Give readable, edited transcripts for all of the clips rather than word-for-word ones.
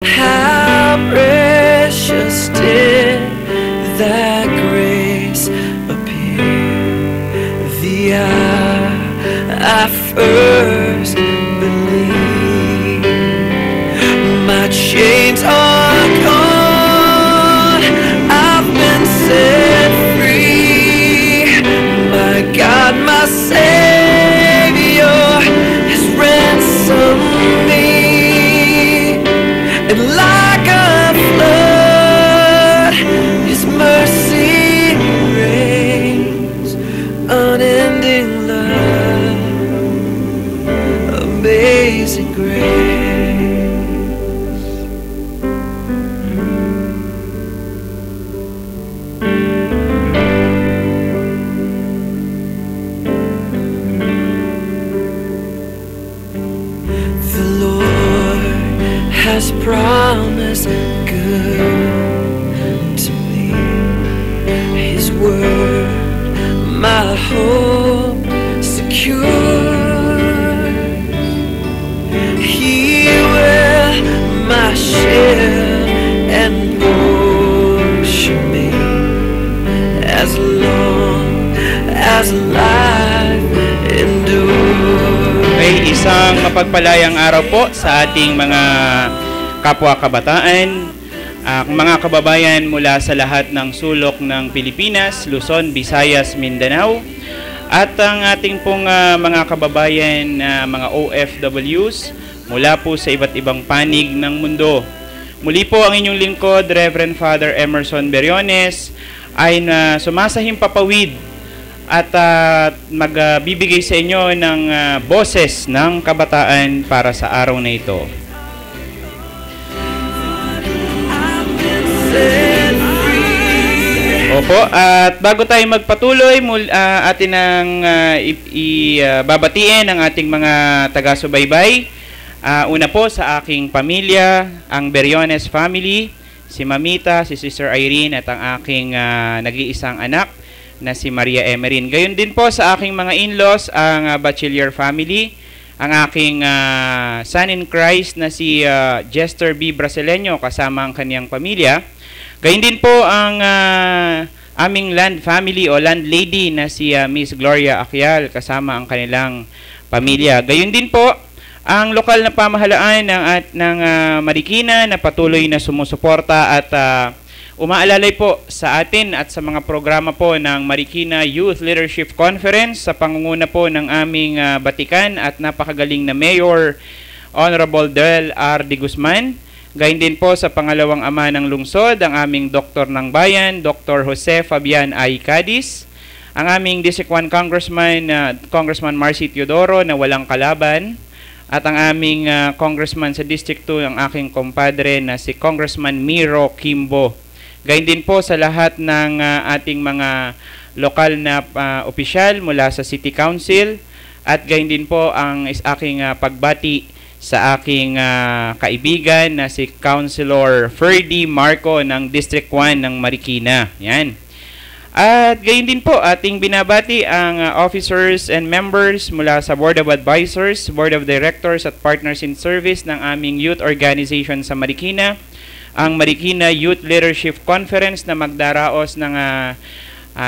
How precious did that grace appear the hour I first believed. My chains are gone, I've been set free. My God, my Savior has ransomed me. And like a flood, His mercy reigns, unending love, amazing grace. The Lord has promised good to me. His word, my hope secure. He will my shield and portion me as long as life endures. Okay, isang mapagpalayang araw po sa ating mga kapwa kabataan, mga kababayan mula sa lahat ng sulok ng Pilipinas, Luzon, Visayas, Mindanao, at ang ating pong mga kababayan mga OFWs mula po sa iba't ibang panig ng mundo. Muli po ang inyong lingkod, Reverend Father Emerson Beriones, ay sumasahim papawid at magbibigay sa inyo ng boses ng kabataan para sa araw na ito. Opo, at bago tayo magpatuloy, atin ang babatiin ang ating mga taga-subaybay. Una po sa aking pamilya, ang Beriones family, si Mamita, si Sister Irene at ang aking nag-iisang anak na si Maria Emerin. Gayon din po sa aking mga in-laws, ang Bachiller family, ang aking son in Christ na si Jester B. Brasileño kasama ang kaniyang pamilya. Gayon din po ang aming land family o land lady na si Miss Gloria Aquial kasama ang kanilang pamilya. Gayon din po ang lokal na pamahalaan ng Marikina na patuloy na sumusuporta at umaalalay po sa atin at sa mga programa po ng Marikina Youth Leadership Conference sa pangunguna po ng aming Batikan at napakagaling na Mayor Honorable Del R. De Guzman. Gayon din po sa pangalawang ama ng lungsod, ang aming Doktor ng Bayan, Dr. Jose Fabian I. Cadiz, ang aming District 1 Congressman, Congressman Marcy Teodoro na walang kalaban, at ang aming Congressman sa District 2, ang aking kumpadre na si Congressman Miro Kimbo. Gayon din po sa lahat ng ating mga lokal na opisyal mula sa City Council, at gayon din po ang aking pagbati sa aking kaibigan na si Councilor Ferdy Marco ng District 1 ng Marikina. Yan. At gayon din po ating binabati ang officers and members mula sa Board of Advisors, Board of Directors at Partners in Service ng aming youth organization sa Marikina, ang Marikina Youth Leadership Conference na magdaraos ng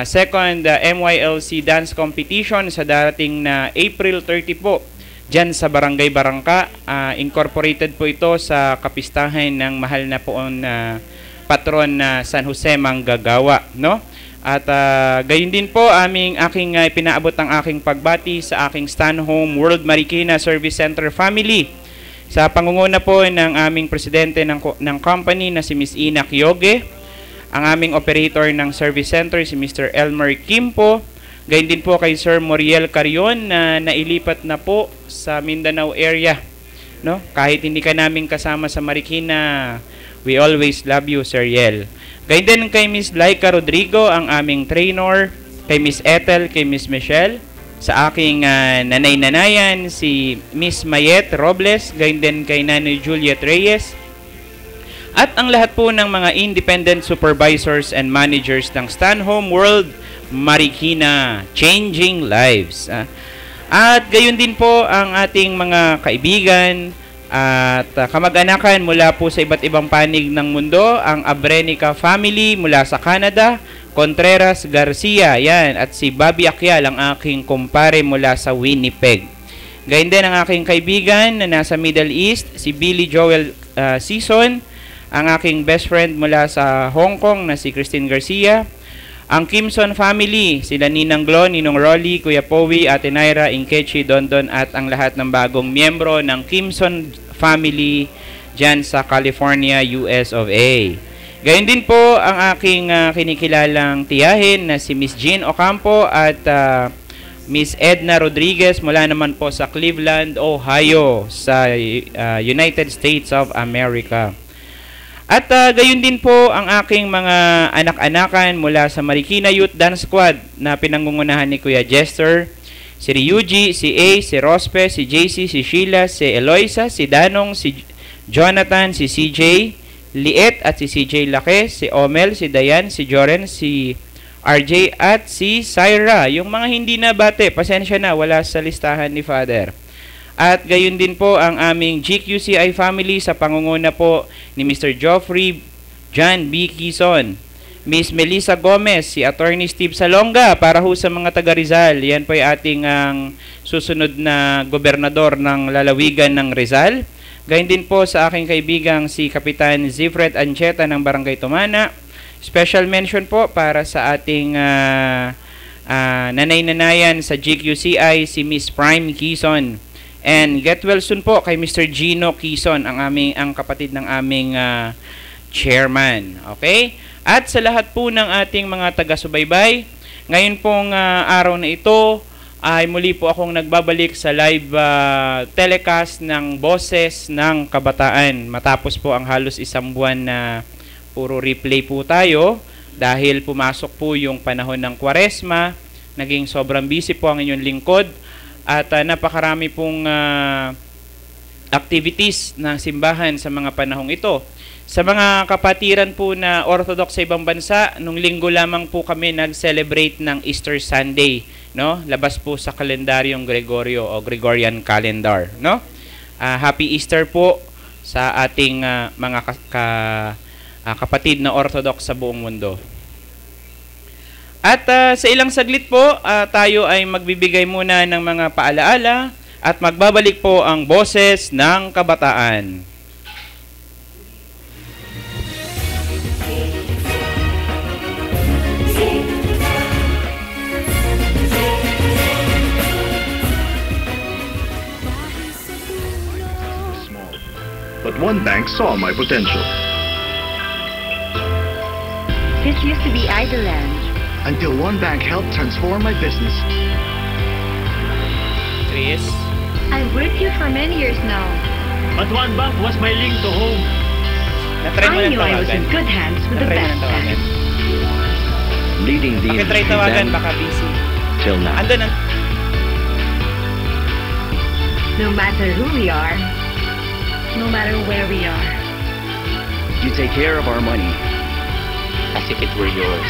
second MYLC Dance Competition sa darating na April 30 po dyan sa Barangay Barangka. Incorporated po ito sa kapistahan ng mahal na poon patron na San Jose Manggagawa, no? At gayon din po aking pinaabot ang aking pagbati sa aking Stanhome World Marikina Service Center family sa pangunguna po ng aming presidente ng company na si Miss Ina Kyoge, ang aming operator ng service center si Mr. Elmer Kimpo. Gayon din po kay Sir Moriel Carion na nailipat na po sa Mindanao area, no? Kahit hindi ka namin kasama sa Marikina, we always love you, Sir Yel. Gayon din kay Miss Laika Rodrigo, ang aming trainer, kay Miss Ethel, kay Miss Michelle, sa aking nanay-nanayan, si Miss Mayet Robles, gayon din kay Nanay Juliet Reyes, at ang lahat po ng mga independent supervisors and managers ng Stanhome World Marikina, Changing Lives. At gayon din po ang ating mga kaibigan, At kamag-anakan mula po sa iba't ibang panig ng mundo, ang Abrenica family mula sa Canada, Contreras Garcia, yan, at si Bobby Akyal, ang aking kumpare mula sa Winnipeg. Gayun din ang aking kaibigan na nasa Middle East, si Billy Joel Season, ang aking best friend mula sa Hong Kong na si Christine Garcia, ang Kimson family, sila Ninang Glo, Ninong Rolly, Kuya Powi, Ate Naira, Inkechi, Dondon, at ang lahat ng bagong miyembro ng Kimson family dyan sa California, US of A. Gayun din po ang aking kinikilalang tiyahin na si Miss Jean Ocampo at Miss Edna Rodriguez mula naman po sa Cleveland, Ohio, sa United States of America. At gayon din po ang aking mga anak-anakan mula sa Marikina Youth Dance Squad na pinangungunahan ni Kuya Jester, si Ryuji, si A, si Rospe, si JC, si Sheila, si Eloisa, si Danong, si Jonathan, si CJ, Liet at si CJ Lake, si Omel, si Dayan, si Joren, si RJ at si Syra. Yung mga hindi na bate, pasensya na, wala sa listahan ni Father. At gayon din po ang aming GQCI family sa pangunguna po ni Mr. Geoffrey John B. Quezon, Miss Melissa Gomez, si Attorney Steve Salonga para ho sa mga taga Rizal. Yan po ay ating susunod na gobernador ng lalawigan ng Rizal. Gayon din po sa aking kaibigang si Kapitan Zifred Ancheta ng Barangay Tumana. Special mention po para sa ating nanay-nanayan sa GQCI, si Miss Prime Quezon. And get well soon po kay Mr. Gino Quezon, ang kapatid ng aming chairman. Okay? At sa lahat po ng ating mga taga-subaybay, ngayon pong araw na ito ay muli po akong nagbabalik sa live telecast ng Boses ng Kabataan. Matapos po ang halos isang buwan na puro replay po tayo dahil pumasok po yung panahon ng Kwaresma, naging sobrang busy po ang inyong lingkod. At napakarami pong activities ng simbahan sa mga panahong ito. Sa mga kapatiran po na Orthodox sa ibang bansa, nung linggo lamang po kami nag-celebrate ng Easter Sunday, no? Labas po sa kalendaryong Gregorio o Gregorian calendar, no? Happy Easter po sa ating mga kapatid na Orthodox sa buong mundo. At sa ilang saglit po, tayo ay magbibigay muna ng mga paalaala at magbabalik po ang Boses ng Kabataan. But one bank saw my potential. This used to be Idleland. Until one bank helped transform my business. Chris? I've worked here for many years now. But one bank was my link to home. Natry mo I ng knew I was in tawagan. good hands with the Natry mo best ng tawagan. bank. Leading the Pakitry industry tawagan, then baka busy. till now. Andun ang... No matter who we are, no matter where we are. You take care of our money. As if it were yours.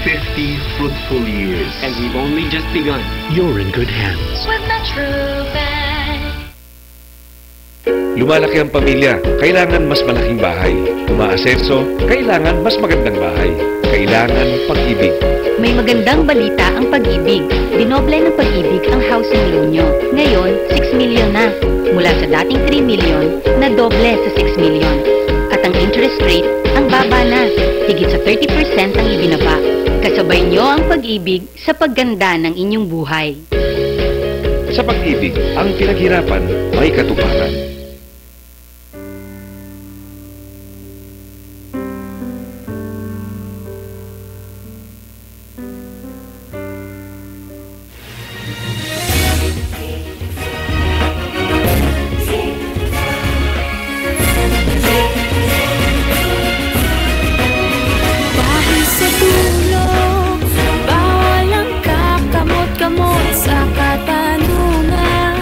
50 fruitful years. And we've only just begun. You're in good hands. With the true bank. Lumalaki ang pamilya, kailangan mas malaking bahay. Umaasenso, kailangan mas magandang bahay. Kailangan pag-ibig. May magandang balita ang Pag-ibig. Dinoble ng Pag-ibig ang housing loan nyo. Ngayon, 6 million na. Mula sa dating 3 million, na doble sa 6 million. At ang interest rate, ang baba na. Higit sa 30% ang ibinaba. Kasabay nyo ang Pag-ibig sa pagganda ng inyong buhay. Sa Pag-ibig, ang pinaghirapan may katuparan. Sa katanungan,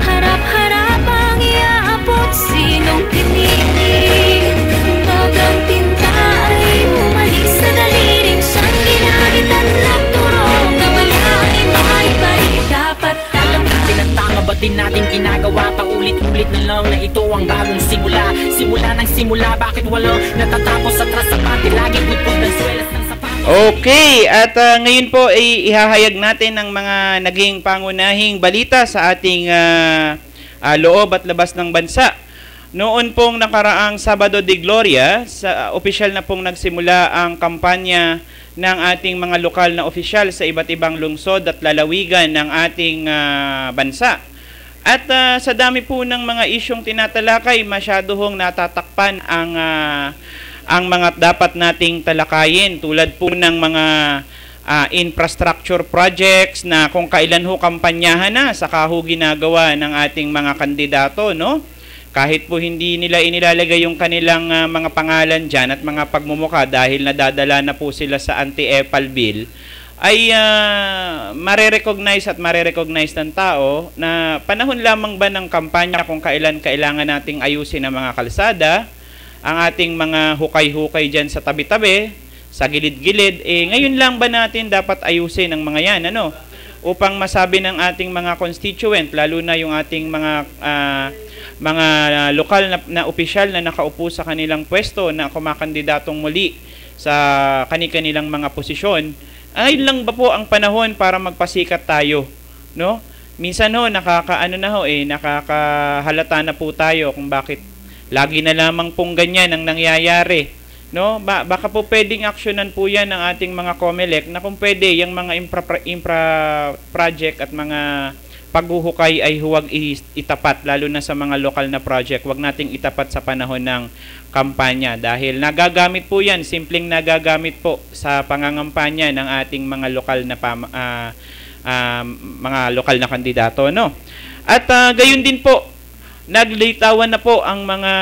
harap-harap ang iyong nagsisimula? Bakit walang natatapos sa trasapati? Laging budpud ng swelas ng sapatos. Okay, at ngayon po ay ihahayag natin ang mga naging pangunahing balita sa ating loob at labas ng bansa. Noon pong nakaraang Sabado de Gloria, opisyal na pong nagsimula ang kampanya ng ating mga lokal na opisyal sa iba't ibang lungsod at lalawigan ng ating bansa. At sa dami po ng mga isyong tinatalakay, masyado hong natatakpan ang mga dapat nating talakayin, tulad po ng mga infrastructure projects na kung kailan ho kampanyahan na saka ho ginagawa ng ating mga kandidato, no? Kahit po hindi nila inilalagay yung kanilang mga pangalan dyan at mga pagmumuka dahil nadadala na po sila sa anti-EPAL bill, ay marerecognize at marerecognize ng tao na panahon lamang ba ng kampanya kung kailan kailangan nating ayusin ang mga kalsada, ang ating mga hukay-hukay dyan sa tabi-tabi, sa gilid-gilid, ngayon lang ba natin dapat ayusin ang mga yan, ano? Upang masabi ng ating mga constituent, lalo na yung ating mga lokal na opisyal na nakaupo sa kanilang pwesto na kumakandidatong muli sa kanilang mga posisyon, ay lang ba po ang panahon para magpasikat tayo, no? Minsan ho nakakahalata na po tayo kung bakit lagi na lamang pong ganyan ang nangyayari, no? Baka po pwedeng aksyonan po yan ng ating mga COMELEC na kung pwede yung mga infra project at mga paghuhukay ay huwag itapat, lalo na sa mga lokal na project. Huwag nating itapat sa panahon ng kampanya dahil nagagamit po yan, simpleng nagagamit po sa pangangampanya ng ating mga lokal na mga lokal na kandidato, no? At gayon din po, naglitawan na po ang mga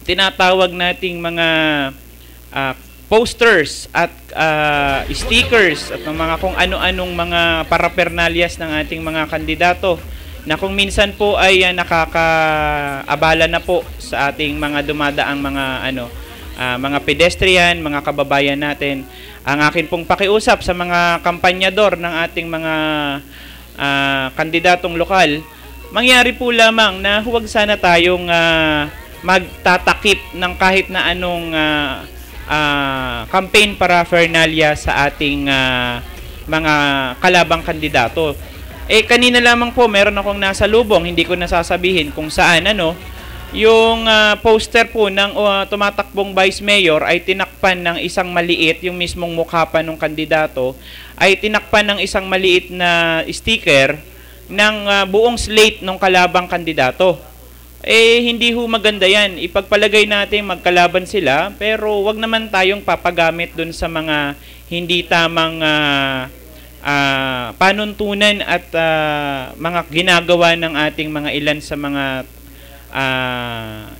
tinatawag nating mga posters at stickers at mga kung ano-anong mga parapernalyas ng ating mga kandidato na kung minsan po ay nakakaabala na po sa ating mga dumadaang mga pedestrian, mga kababayan natin. Ang akin pong pakiusap sa mga kampanyador ng ating mga kandidatong lokal, mangyari po lamang na huwag sana tayong magtatakip ng kahit na anong campaign paraphernalia sa ating mga kalabang kandidato. Kanina lamang po meron akong nasa lubong, hindi ko nasasabihin kung saan, yung poster po ng tumatakbong vice mayor ay tinakpan ng isang maliit, yung mismong mukha pa ng kandidato ay tinakpan ng isang maliit na sticker ng buong slate ng kalabang kandidato. Hindi ho maganda yan. Ipagpalagay natin magkalaban sila, pero wag naman tayong papagamit dun sa mga hindi tamang panuntunan at mga ginagawa ng ating mga ilan sa mga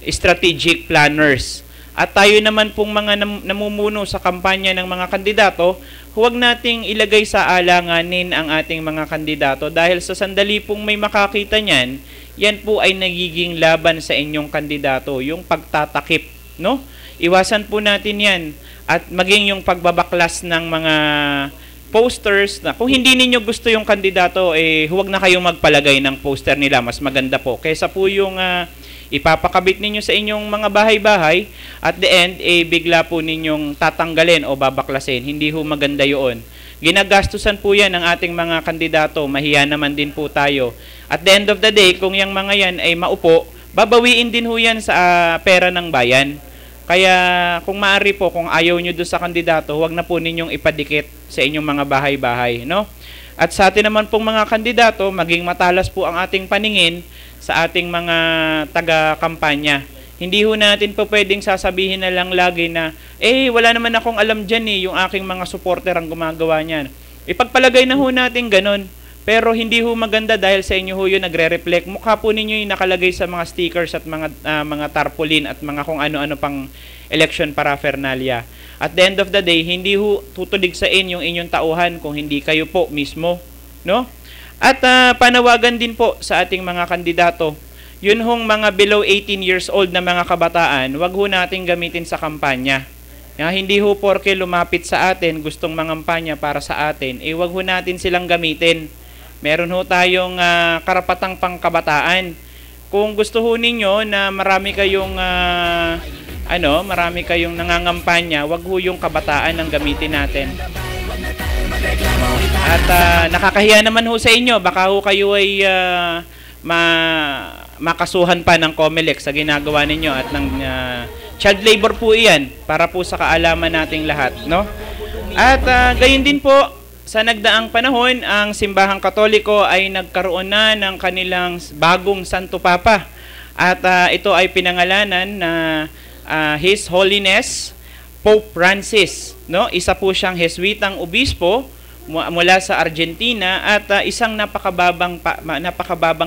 strategic planners. At tayo naman pong mga namumuno sa kampanya ng mga kandidato, huwag nating ilagay sa alanganin ang ating mga kandidato dahil sa sandali pong may makakita niyan, yan po ay nagiging laban sa inyong kandidato, yung pagtatakip, no? Iwasan po natin yan at maging yung pagbabaklas ng mga posters na kung hindi ninyo gusto yung kandidato, huwag na kayong magpalagay ng poster nila, mas maganda po. Kaysa po yung ipapakabit ninyo sa inyong mga bahay-bahay, at the end, bigla po ninyong tatanggalin o babaklasin. Hindi ho maganda yun. Ginagastusan po yan ng ating mga kandidato, mahiya naman din po tayo. At the end of the day, kung yung mga yan ay maupo, babawiin din ho yan sa pera ng bayan. Kaya kung maaari po, kung ayaw nyo doon sa kandidato, huwag na po ninyong ipadikit sa inyong mga bahay-bahay, no? At sa atin naman pong mga kandidato, maging matalas po ang ating paningin sa ating mga taga-kampanya. Hindi ho natin po pwedeng sasabihin na lang lagi na, wala naman akong alam dyan yung aking mga supporter ang gumagawa niyan. Ipagpalagay na ho natin ganun. Pero hindi ho maganda dahil sa inyo ho yun nagre-reflect. Mukha po ninyo yung nakalagay sa mga stickers at mga tarpaulin at mga kung ano-ano pang election paraphernalia. At the end of the day, hindi ho tutuligsain yung inyong tauhan kung hindi kayo po mismo, no? At panawagan din po sa ating mga kandidato, yun hong mga below 18 years old na mga kabataan, wag ho nating gamitin sa kampanya. Hindi ho porke lumapit sa atin, gustong mangampanya para sa atin, wag ho natin silang gamitin. Meron ho tayong karapatang pangkabataan. kung gusto ho ninyo na marami kayong nangangampanya, wag ho yung kabataan ang gamitin natin. At nakakahiya naman ho sa inyo, baka ho kayo ay makasuhan pa ng COMELEC sa ginagawa ninyo at ng child labor po iyan para po sa kaalaman nating lahat, no? At gayon din po, sa nagdaang panahon, ang Simbahang Katoliko ay nagkaroon na ng kanilang bagong Santo Papa. At ito ay pinangalanan na His Holiness Pope Francis, no? Isa po siyang Jesuitang obispo mula sa Argentina at isang napakababang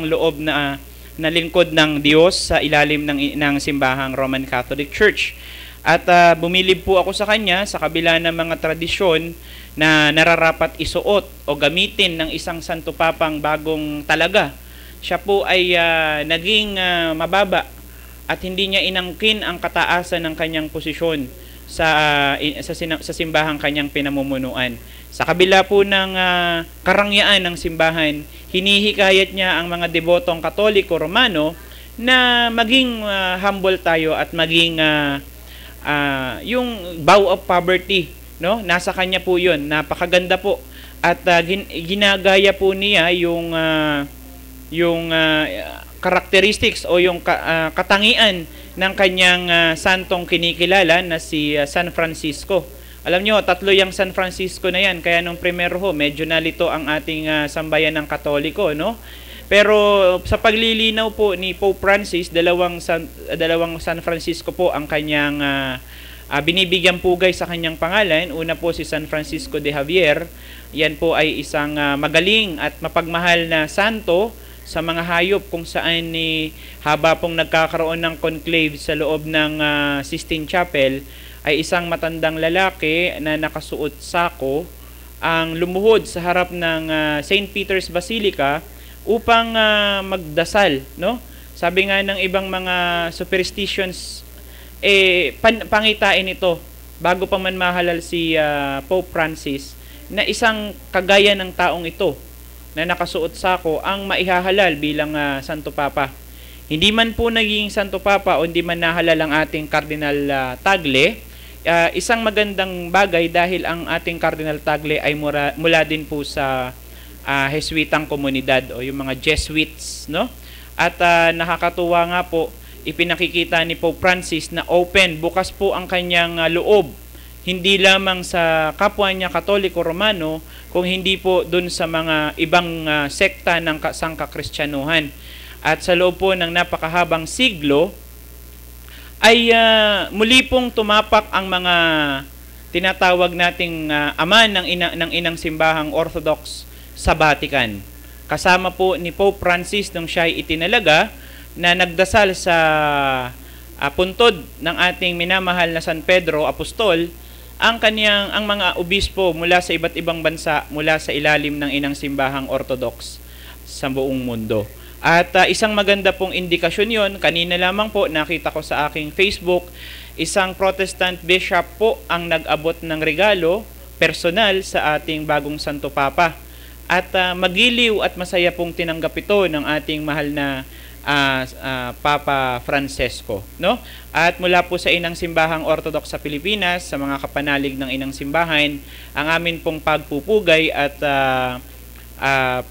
loob na lingkod ng Diyos sa ilalim ng Simbahang Roman Catholic Church. At bumilib po ako sa kanya sa kabila ng mga tradisyon na nararapat isuot o gamitin ng isang Santo Papang bagong talaga. Siya po ay naging mababa at hindi niya inangkin ang kataasan ng kanyang posisyon sa simbahang kanyang pinamumunuan. Sa kabila po ng karangyaan ng simbahan, hinihikayat niya ang mga debotong Katoliko Romano na maging humble tayo at maging yung vow of poverty, no? Nasa kanya po 'yun. Napakaganda po. At ginagaya po niya yung characteristics o yung katangian ng kanyang santong kinikilala na si San Francisco. Alam nyo, 3 yung San Francisco na yan. Kaya nung primero ho, medyo nalito ang ating sambayan ng Katoliko, no? Pero sa paglilinaw po ni Pope Francis, dalawang San Francisco po ang kanyang binibigyan pugay sa kanyang pangalan. Una po si San Francisco de Javier. Yan po ay isang magaling at mapagmahal na santo sa mga hayop, kung saan haba pong nagkakaroon ng conclave sa loob ng Sistine Chapel, ay isang matandang lalaki na nakasuot sako ang lumuhod sa harap ng St. Peter's Basilica upang magdasal, no? Sabi nga ng ibang mga superstitions, pangitain ito bago pa man mahalal si Pope Francis na isang kagaya ng taong ito na nakasuot sako ang maihahalal bilang Santo Papa. Hindi man po naging Santo Papa o hindi man nahalal ang ating Cardinal Tagle, isang magandang bagay dahil ang ating Cardinal Tagle ay mula din po sa Jesuitang komunidad o yung mga Jesuits, no? At nakakatuwa nga po, ipinakikita ni Pope Francis na open, bukas po ang kanyang loob, hindi lamang sa kapwa niya Katoliko Romano, kung hindi po dun sa mga ibang sekta ng sangkakristyanuhan. At sa loob po ng napakahabang siglo, ay muli pong tumapak ang mga tinatawag nating ama ng inang simbahang Orthodox sa Vatican. Kasama po ni Pope Francis nung siya ay itinalaga na nagdasal sa puntod ng ating minamahal na San Pedro Apostol ang mga obispo mula sa iba't ibang bansa mula sa ilalim ng inang simbahang Orthodox sa buong mundo. At isang maganda pong indikasyon yon, kanina lamang po nakita ko sa aking Facebook, isang Protestant bishop po ang nag-abot ng regalo personal sa ating bagong Santo Papa. At magiliw at masaya pong tinanggap ito ng ating mahal na Papa Francesco, no? At mula po sa inang simbahang Orthodox sa Pilipinas, sa mga kapanalig ng inang simbahan, ang amin pong pagpupugay at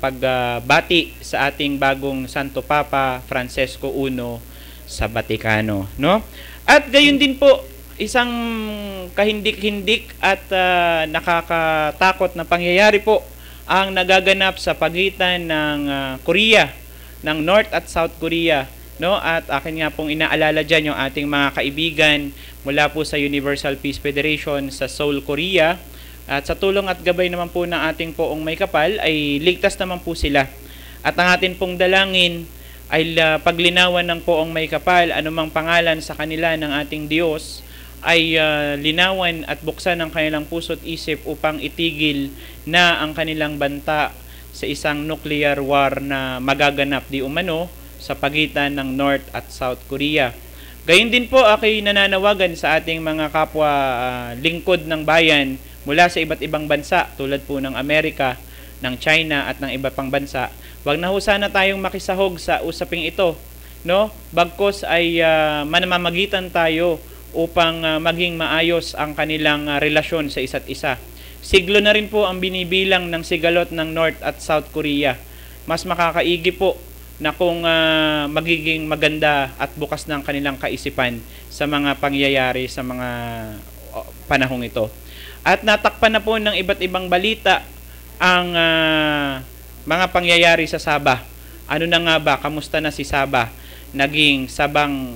pagbati sa ating bagong Santo Papa Francesco I sa Vaticano, no? At gayon din po, isang kahindik-hindik at nakakatakot na pangyayari po ang nagaganap sa pagitan ng Korea, ng North at South Korea, no? At akin nga pong inaalala dyan yung ating mga kaibigan mula po sa Universal Peace Federation sa Seoul, Korea. At sa tulong at gabay naman po ng ating poong may kapal ay ligtas naman po sila. At ang atin pong dalangin ay paglinawan ng poong may kapal, anumang pangalan sa kanila ng ating Diyos, ay linawan at buksan ang kanilang puso't isip upang itigil na ang kanilang banta sa isang nuclear war na magaganap di umano sa pagitan ng North at South Korea. Gayon din po ako'y nananawagan sa ating mga kapwa lingkod ng bayan mula sa iba't ibang bansa tulad po ng Amerika, ng China at ng iba pang bansa. Huwag na ho sana tayong makisahog sa usaping ito no? Bagkos ay manamamagitan tayo upang maging maayos ang kanilang relasyon sa isa't isa. Siglo na rin po ang binibilang ng sigalot ng North at South Korea. Mas makakaigi po na kung magiging maganda at bukas ng kanilang kaisipan sa mga pangyayari sa mga panahong ito. At natakpan na po ng iba't ibang balita ang mga pangyayari sa Sabah. Ano na nga ba? Kamusta na si Sabah? Naging sabang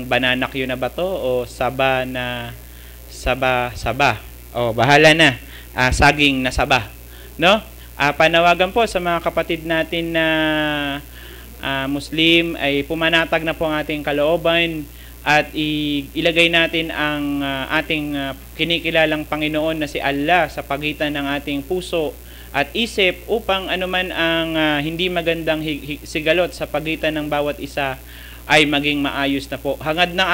banana Q na ba to? O saba? O bahala na. Saging na Sabah. No? Panawagan po sa mga kapatid natin na Muslim ay pumanatag na po ang ating kalooban at ilagay natin ang ating kinikilalang Panginoon na si Allah sa pagitan ng ating puso at isip upang anuman ang hindi magandang sigalot sa pagitan ng bawat isa ay maging maayos na po. Hangad ng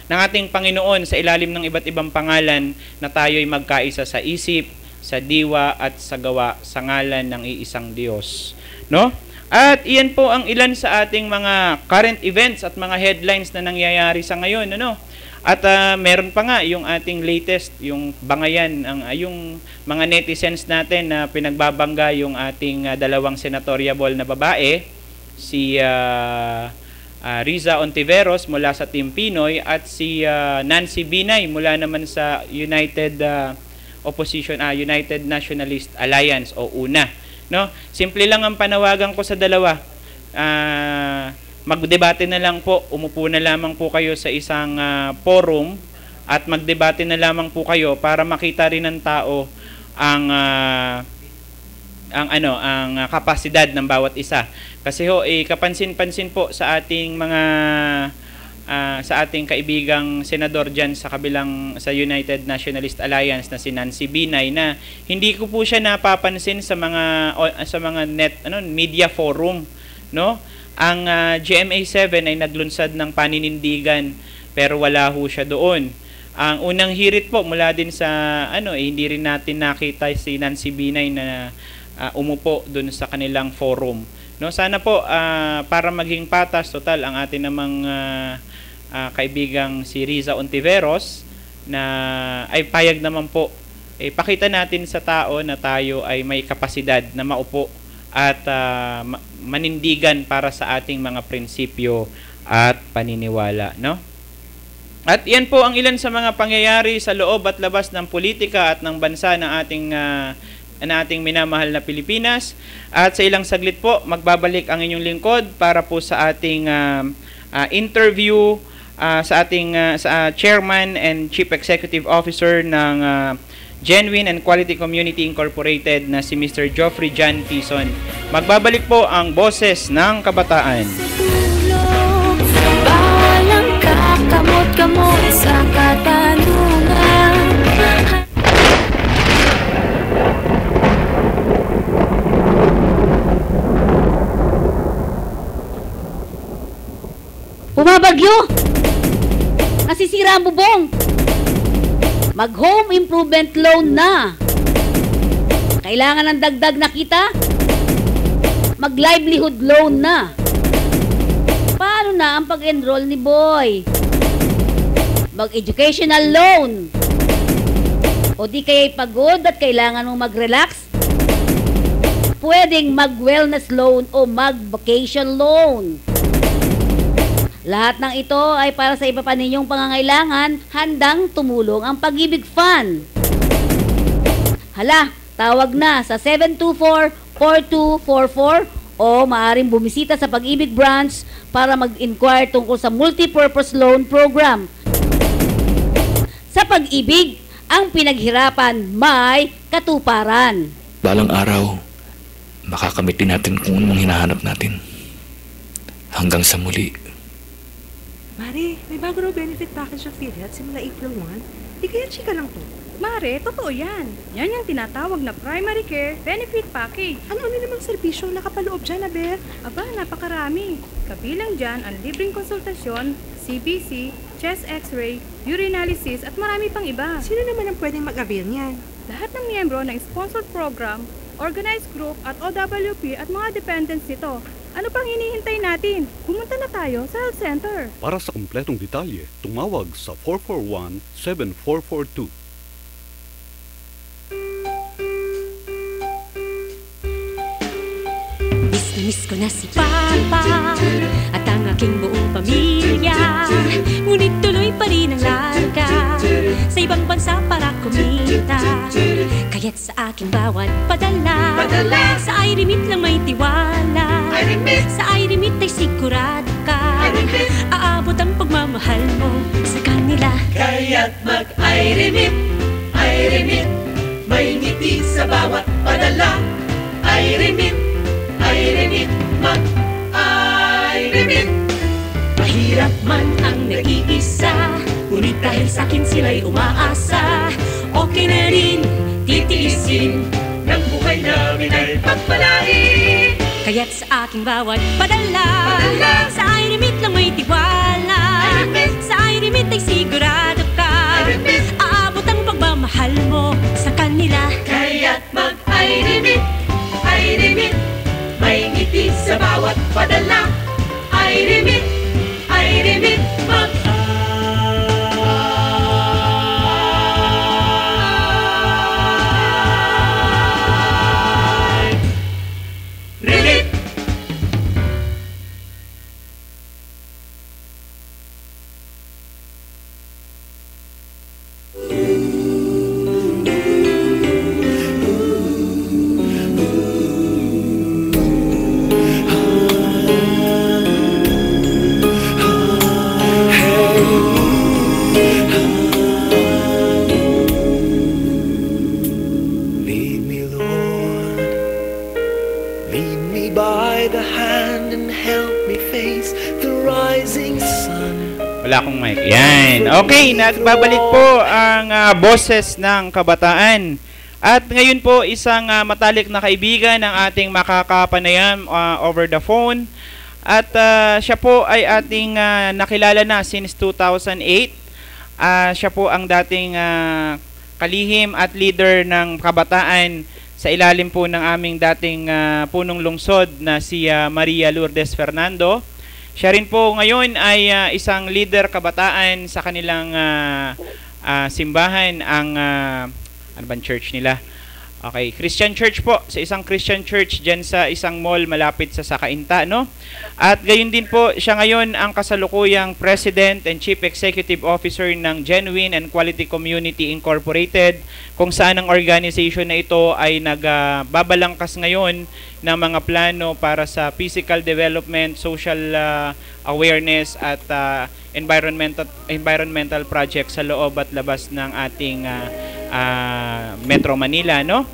ating Panginoon sa ilalim ng iba't ibang pangalan na tayo'y magkaisa sa isip, sa diwa at sa gawa sa ngalan ng iisang Diyos. No? At iyan po ang ilan sa ating mga current events at mga headlines na nangyayari sa ngayon, ano? At meron pa nga yung ating latest, yung bangayan, yung mga netizens natin na pinagbabangga yung ating dalawang senatoriable na babae, si Riza Ontiveros mula sa Team Pinoy at si Nancy Binay mula naman sa United Nationalist Alliance o UNA. No? Simple lang ang panawagan ko sa dalawa. Magdebate na lang po, umupo na lamang po kayo sa isang forum at magdebate na lamang po kayo para makita rin ng tao ang kapasidad ng bawat isa. Kasi kapansin-pansin po sa ating mga sa ating kaibigang senador diyan sa kabilang sa United Nationalist Alliance na si Nancy Binay na hindi ko po siya napapansin sa mga media forum, no? Ang GMA7 ay naglunsad ng paninindigan pero wala ho siya doon. Ang unang hirit po mula din sa hindi rin natin nakita si Nancy Binay na umupo doon sa kanilang forum. No, sana po para maging patas total ang atin namang kaibigang si Riza Ontiveros na ay payag naman po pakita natin sa tao na tayo ay may kapasidad na maupo at manindigan para sa ating mga prinsipyo at paniniwala, no? At yan po ang ilan sa mga pangyayari sa loob at labas ng politika at ng bansa ng ating minamahal na Pilipinas. At sa ilang saglit po, magbabalik ang inyong lingkod para po sa ating interview sa ating Chairman and Chief Executive Officer ng Genuine and Quality Community Incorporated na si Mr. Geoffrey John Tison. Magbabalik po ang Boses ng Kabataan. Balang kakamot-kamot sa katanungan. Bumabagyo! Nasisira ang bubong! Mag-home improvement loan na! Kailangan ng dagdag na kita? Mag-livelihood loan na! Paano na ang pag-enroll ni Boy? Mag-educational loan! O di kaya'y pagod at kailangan mong mag-relax? Pwedeng mag-wellness loan o mag-vacation loan. Lahat ng ito ay para sa iba pa ninyong pangangailangan, handang tumulong ang Pag-ibig Fund. Hala, tawag na sa 724-4244 o maaaring bumisita sa Pag-ibig Branch para mag-inquire tungkol sa Multipurpose Loan Program. Sa Pag-ibig, ang pinaghirapan may katuparan. Balang araw, makakamit din natin kung anong hinahanap natin. Hanggang sa muli. Mare, may bago raw benefit package of PhilHealth simula April 1. Di kaya chika lang to. Mare, totoo yan. Yan yung tinatawag na primary care benefit package. Ano namang serbisyo nakapaloob dyan, Aber? Aba, napakarami. Kabilang dyan ang libreng konsultasyon, CBC, chest x-ray, urinalysis at marami pang iba. Sino naman ang pwedeng mag-avail niyan? Lahat ng miyembro ng sponsored program, organized group at OWP at mga dependents nito Ano pang hinihintay natin? Pumunta na tayo sa health center. Para sa kumpletong detalye, tumawag sa 441-7442. Miss ko na si Papa at ang aking buong pamilya, ngunit tuloy pa rin ang larga sa ibang bansa para kumita. Kaya't sa aking bawat padala, sa iRemit lang may tiwala. Sa iRemit ay sigurado ka, aabot ang pagmamahal mo sa kanila. Kaya't mag-iRemit, iRemit, may ngiti sa bawat padala. iRemit, iRemit, mag-iRemit. Mahirap man ang nag-iisa, ngunit dahil sa'kin sila'y umaasa. Okay na rin, titiisin, ng buhay namin ay pagpalain. kaya't sa aking bawat padala, sa iRemit lang may tiwala. Sa iRemit ay sigurado ka, aabot ang pagmamahal mo sa kanila. Kaya't mag-iRemit, iRemit, may ngiti sa bawat padala. iRemit, iRemit, mag-iRemit. Lead me, Lord, lead me by the hand and help me face the rising sun. Wala akong mic. Yan. Okay, nagbabalik po ang boses ng kabataan. At ngayon po, isang matalik na kaibigan ng ating makakapanayam over the phone. At siya po ay ating nakilala na since 2008. Siya po ang dating kalihim at leader ng kabataan sa ilalim po ng aming dating punong lungsod na si Maria Lourdes Fernando. Siya rin po ngayon ay isang leader kabataan sa kanilang simbahan, ang ano bang church nila? Okay, Christian Church po, sa isang Christian Church dyan sa isang mall malapit sa Sakainta, no? At gayon din po, siya ngayon ang kasalukuyang President and Chief Executive Officer ng Genuine and Quality Community Incorporated, kung saan ang organization na ito ay nagbabalangkas ngayon ng mga plano para sa physical development, social awareness at environmental projects sa loob at labas ng ating Metro Manila, no?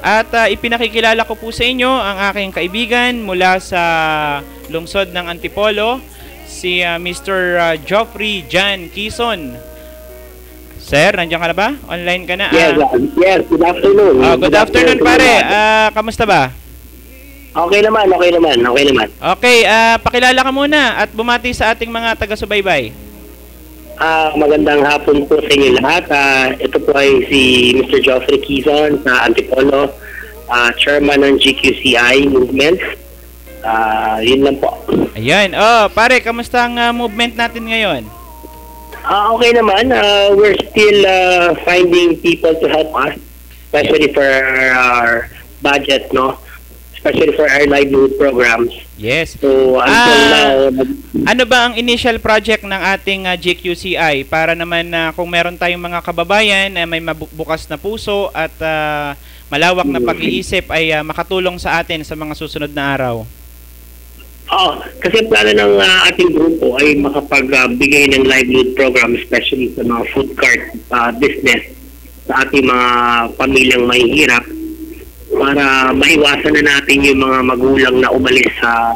At ipinakikilala ko po sa inyo ang aking kaibigan mula sa lungsod ng Antipolo, si Mr. Geoffrey Jan Quezon. Sir, nandiyan ka na ba? Online ka na? Yes, good afternoon. Good afternoon, pare. Kamusta ba? Okay naman. Okay, pakilala ka muna at bumati sa ating mga taga-subaybay. Magandang hapon po sa inyo lahat. Ito po ay si Mr. Geoffrey Quezon sa Antipolo, chairman ng GQCI movement. Yun lang po. Ayan. Pare, kamusta ang movement natin ngayon? Okay naman. We're still finding people to help us, especially for our budget, no? Especially for our livelihood programs. Yes. So, until now... Ano ba ang initial project ng ating GQCI para naman kung meron tayong mga kababayan may mabukas na puso at malawak na pag-iisip ay makatulong sa atin sa mga susunod na araw? Kasi plano ng ating grupo ay makapagbigay ng livelihood program, especially sa mga food cart business sa ating mga pamilyang mahihirap, para maiwasan na natin yung mga magulang na umalis sa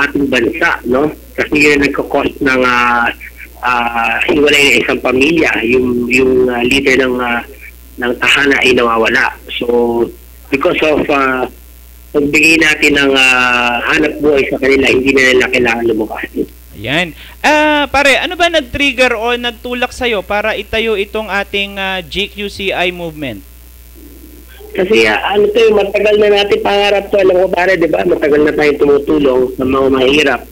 ating bansa, no? Kasi yun nagko-cost ng hiwalay ng isang pamilya, yung leader ng tahana ay nawawala. So because of pagbigay natin ng hanap buhay sa kanila, hindi na nila kailangan lumabas. Ayan. Pare, ano ba nag-trigger o nagtulak sa'yo para itayo itong ating GQCI movement? Kasi ano to, matagal na natin pangarap to. Alam mo pare, di ba? Matagal na tayong tumutulong sa mga mahirap.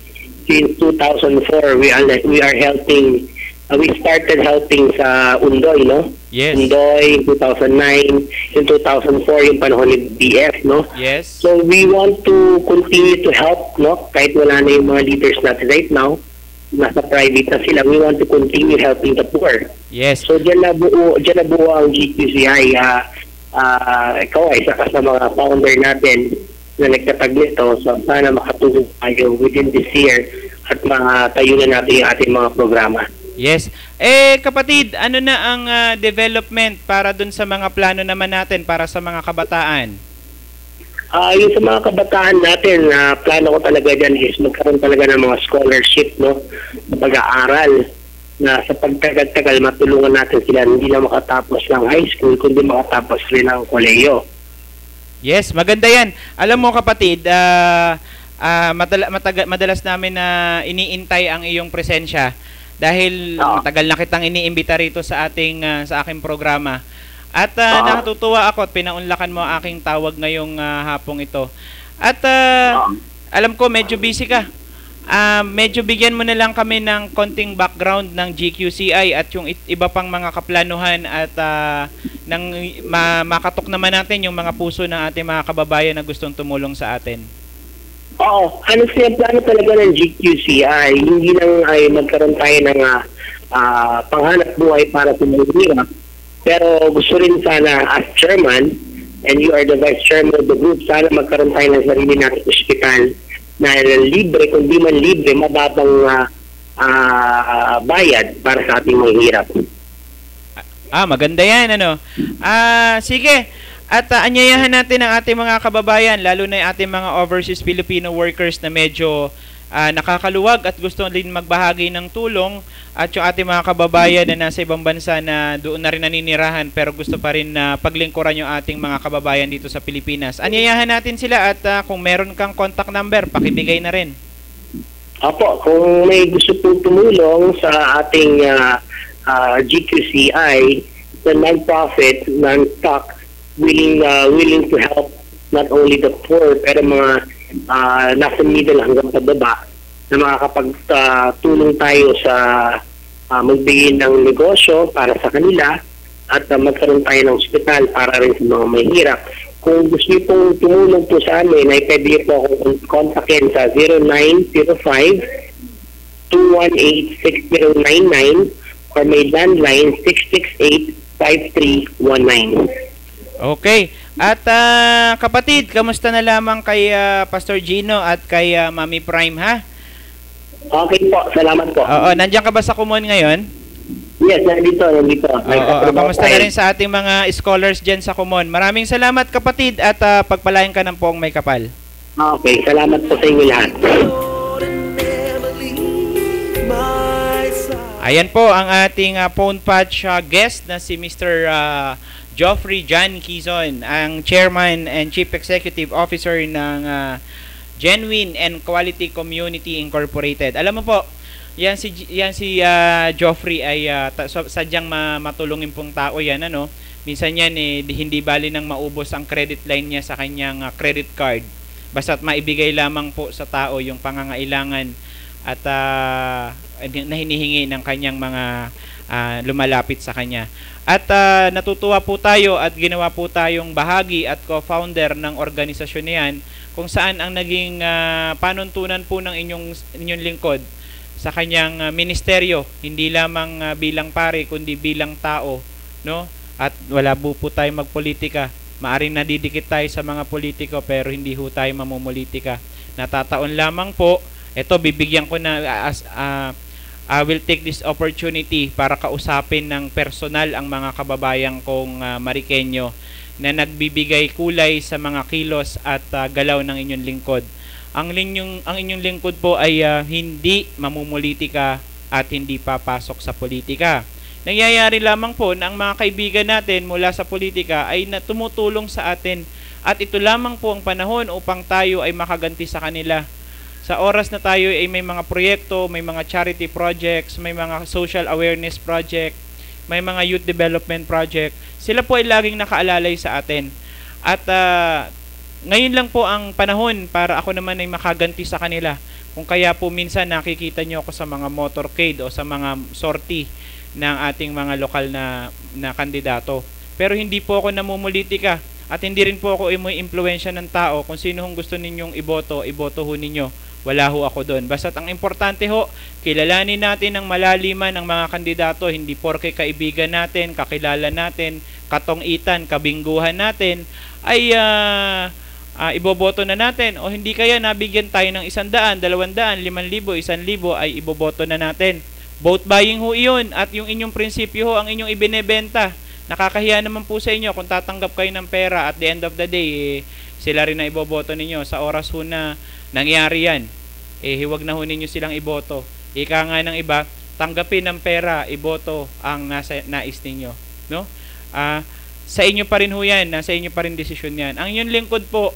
Since 2004, we are helping. We started helping sa Undoy, no? Yes. Undoy, 2009, in 2004, yung panahon ni BF, no? Yes. So we want to continue to help, no? Kahit wala na yung mga leaders natin right now, nasa private na sila, we want to continue helping the poor. Yes. So dyan na buo ang GQCI. Ikaw ay isa ka sa mga founder natin na nagtatag nito. So sana makatulong tayo within this year at matayo na natin yung ating mga programa. Yes. Kapatid, ano na ang development para dun sa mga plano naman natin para sa mga kabataan? Yung sa mga kabataan natin, plano ko talaga dyan is magkaroon talaga ng mga scholarship, no? Sa pag-aaral na sa pagtagal-tagal matulungan natin sila hindi na makatapos ng high school kundi makatapos rin ng koleyo. Yes, maganda yan. Alam mo kapatid, madalas namin na iniintay ang iyong presensya dahil tagal na kitang iniimbita rito sa aking programa. At nakatutuwa ako at pinaunlakan mo aking tawag ngayong hapong ito. At alam ko medyo busy ka. Medyo bigyan mo na lang kami ng konting background ng GQCI at yung iba pang mga kaplanuhan at makatok naman natin yung mga puso ng ating mga kababayan na gustong tumulong sa atin. Oo, honestly, ang plano talaga ng GQCI, hindi lang ay magkaroon tayo ng panghanap buhay para sa mahirap. Pero gusto rin sana as chairman, and you are the vice chairman of the group, sana magkaroon tayo ng sarili nating ospital na libre, kung di man libre, mababang bayad para sa ating mahirap. Maganda yan, ano? Sige. At anyayahan natin ang ating mga kababayan, lalo na yung ating mga overseas Filipino workers na medyo nakakaluwag at gusto din magbahagi ng tulong, at yung ating mga kababayan na nasa ibang bansa na doon na rin naninirahan pero gusto pa rin na paglingkuran yung ating mga kababayan dito sa Pilipinas. Anyayahan natin sila at kung meron kang contact number, pakibigay na rin. Opo, kung may gusto pong tumulong sa ating GQCI, the non-profit, non-stock, willing to help not only the poor pero mga nasa middle hanggang pababa na makakapagtulong tayo sa magbigay ng negosyo para sa kanila at magkaroon tayo ng ospital para rin sa mga mahirap. Kung gusto niyo pong tumulong po sa amin, ay pwede niyo po akong kontakin sa 0905-218-6099 or may landline 668-5319. Okay. At kapatid, kamusta na lamang kay Pastor Gino at kay Mami Prime, ha? Okay po, salamat po. Oo, nandiyan ka ba sa Kumon ngayon? Yes, nandito. Kamusta na rin sa ating mga scholars dyan sa Kumon. Maraming salamat kapatid at pagpalain ka ng poong may kapal. Okay, salamat po sa inyo lahat. Ayan po ang ating phone patch guest na si Mr. Geoffrey John Quezon, ang Chairman and Chief Executive Officer ng Genuine and Quality Community Incorporated. Alam mo po, yan si Geoffrey ay sadyang matulungin pong tao yan, ano? Minsan yan hindi bali nang maubos ang credit line niya sa kanyang credit card. Basta't maibigay lamang po sa tao yung pangangailangan at na hinihingi ng kanyang mga lumalapit sa kanya. At natutuwa po tayo at ginawa po tayong bahagi at co-founder ng organisasyon na yan kung saan ang naging panuntunan po ng inyong lingkod sa kanyang ministeryo, hindi lamang bilang pare kundi bilang tao, no? At wala po tayong magpolitika. Maaring nadidikit tayo sa mga politiko pero hindi ho tayo mamumulitika. Natataon lamang po, eto bibigyan ko na I will take this opportunity para kausapin ng personal ang mga kababayan kong Marikenyo na nagbibigay kulay sa mga kilos at galaw ng inyong lingkod. Ang inyong lingkod po ay hindi mamumulitika at hindi papasok sa politika. Nangyayari lamang po na ang mga kaibigan natin mula sa politika ay tumutulong sa atin at ito lamang po ang panahon upang tayo ay makaganti sa kanila. Sa oras na tayo ay may mga proyekto, may mga charity projects, may mga social awareness project, may mga youth development project, sila po ay laging nakaalalay sa atin. At ngayon lang po ang panahon para ako naman ay makaganti sa kanila. Kung kaya po minsan nakikita nyo ako sa mga motorcade o sa mga sortie ng ating mga lokal na kandidato. Pero hindi po ako namumulitika at hindi rin po ako impluwensya ng tao. Kung sino hong gusto ninyong iboto ho ninyo. Wala ho ako doon. Basta't ang importante ho, kilalanin natin ng malaliman ng mga kandidato, hindi porke kaibigan natin, kakilala natin, katongitan, kabingguhan natin, ay iboboto na natin. O hindi kaya nabigyan tayo ng 100, 200, 5,000, 1,000 ay iboboto na natin. Vote buying ho iyon at yung inyong prinsipyo ho ang inyong ibinebenta. Nakakahiya naman po sa inyo kung tatanggap kayo ng pera at the end of the day, sila rin na iboboto ninyo. Sa oras ho na nangyari yan, huwag na ho ninyo silang iboto. Ika nga ng iba, tanggapin ng pera, iboto ang nais ninyo. No? Sa inyo pa rin ho yan, nasa inyo pa rin desisyon yan. Ang inyong lingkod po,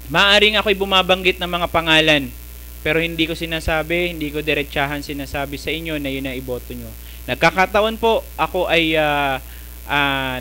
maaring ako'y bumabanggit ng mga pangalan, pero hindi ko sinasabi, hindi ko diretsahan sinasabi sa inyo na yun na iboto nyo. Nagkakataon po, ako ay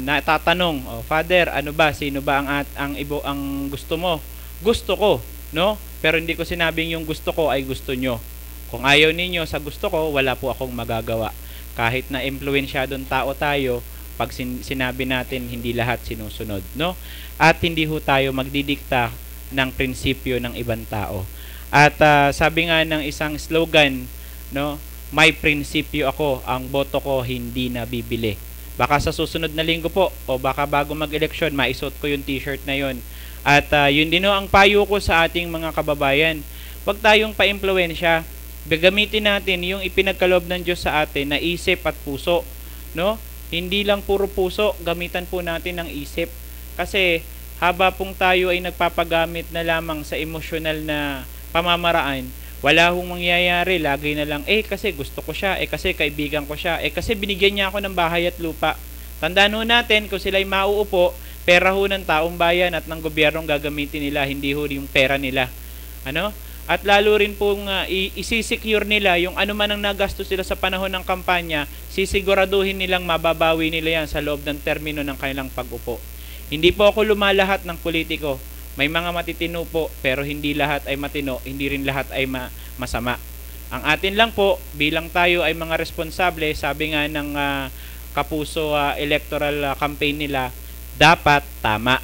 natatanong, Father, ano ba, sino ba ang gusto mo? Gusto ko, no? Pero hindi ko sinabing yung gusto ko ay gusto nyo. Kung ayaw ninyo sa gusto ko, wala po akong magagawa. Kahit na impluwensyadong tao tayo, pag sinabi natin, hindi lahat sinusunod, no? At hindi ho tayo magdidikta ng prinsipyo ng ibang tao. At sabi nga ng isang slogan, no? May prinsipyo ako, ang boto ko hindi nabibili. Baka sa susunod na linggo po, o baka bago mag-eleksyon, maisuot ko yung t-shirt na yon. At yun din ho ang payo ko sa ating mga kababayan. Huwag tayong pa-impluwensya. Gagamitin natin yung ipinagkaloob ng Diyos sa atin na isip at puso, no? Hindi lang puro puso, gamitan po natin ng isip. Kasi haba pong tayo ay nagpapagamit na lamang sa emosyonal na pamamaraan, wala hong mangyayari. Lagi na lang, kasi gusto ko siya, kasi kaibigan ko siya, kasi binigyan niya ako ng bahay at lupa. Tandaan ho natin, kung sila'y mauupo, pera ho ng taong bayan at ng gobyernong gagamitin nila, hindi ho yung pera nila. Ano? At lalo rin pong isisecure nila yung ano man ang nagastos sila sa panahon ng kampanya, sisiguraduhin nilang mababawi nila yan sa loob ng termino ng kanilang pag-upo. Hindi po ako lumalahat ng politiko. May mga matitino po, pero hindi lahat ay matino, hindi rin lahat ay masama. Ang atin lang po, bilang tayo ay mga responsable, sabi nga ng Kapuso electoral campaign nila, dapat tama,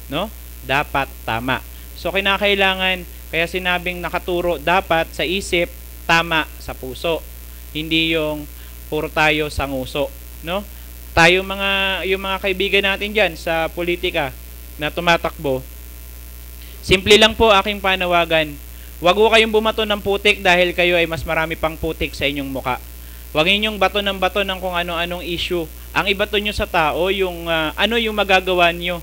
no? Dapat tama. So kinakailangan, kaya sinabing nakaturo, dapat sa isip, tama sa puso. Hindi yung puro tayo sa nguso, no? Tayo yung mga kaibigan natin diyan sa politika na tumatakbo. Simple lang po aking panawagan. Huwag ho kayong bumato ng putik dahil kayo ay mas marami pang putik sa inyong muka. Huwag ninyong bato ng kung ano-anong issue. Ang ibato nyo sa tao, yung ano yung magagawa nyo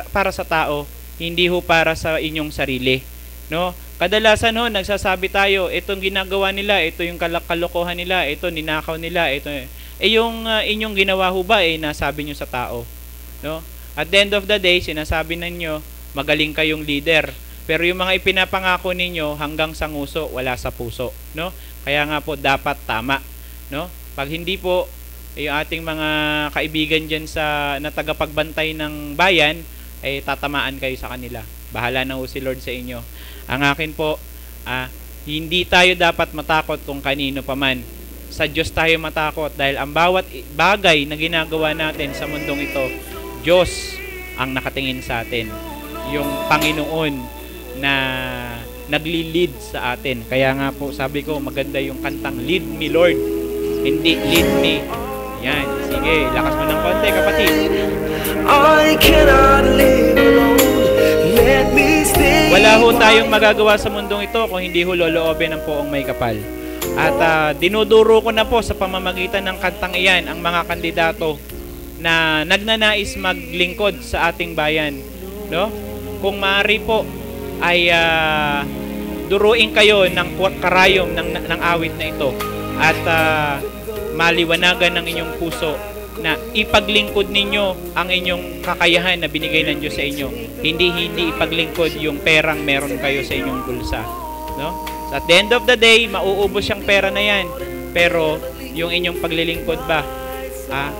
para sa tao, hindi ho para sa inyong sarili. No? Kadalasan ho, nagsasabi tayo, itong ginagawa nila, ito yung kalokohan nila, ito ninakaw nila, ito. Yung inyong ginawa ho ba, nasabi nyo sa tao. No? At the end of the day, sinasabi ninyo, magaling kayong leader. Pero yung mga ipinapangako ninyo hanggang sa nguso, wala sa puso, no? Kaya nga po dapat tama, no? Pag hindi po yung ating mga kaibigan diyan sa natagapagbantay ng bayan ay tatamaan kayo sa kanila. Bahala na ho si Lord sa inyo. Ang akin po, hindi tayo dapat matakot kung kanino paman. Sa Diyos tayo matakot dahil ang bawat bagay na ginagawa natin sa mundong ito, Diyos ang nakatingin sa atin. Yung Panginoon na nagli-lead sa atin. Kaya nga po sabi ko maganda yung kantang Lead Me Lord, hindi Lead Me. Yan, sige, lakas mo ng konti kapatid. I cannot live alone. Let me stay. Wala ho tayong magagawa sa mundong ito kung hindi ho loloobin ng poong may kapal. At dinuduro ko na po sa pamamagitan ng kantang iyan ang mga kandidato na nagnanais maglingkod sa ating bayan, no? Kung maaari po ay duruin kayo ng karayom ng awit na ito at maliwanagan ng inyong puso na ipaglingkod ninyo ang inyong kakayahan na binigay ng Diyos sa inyo. Hindi ipaglingkod yung perang meron kayo sa inyong bulsa, no? So at the end of the day, mauubos yung pera na yan. Pero yung inyong paglilingkod ba,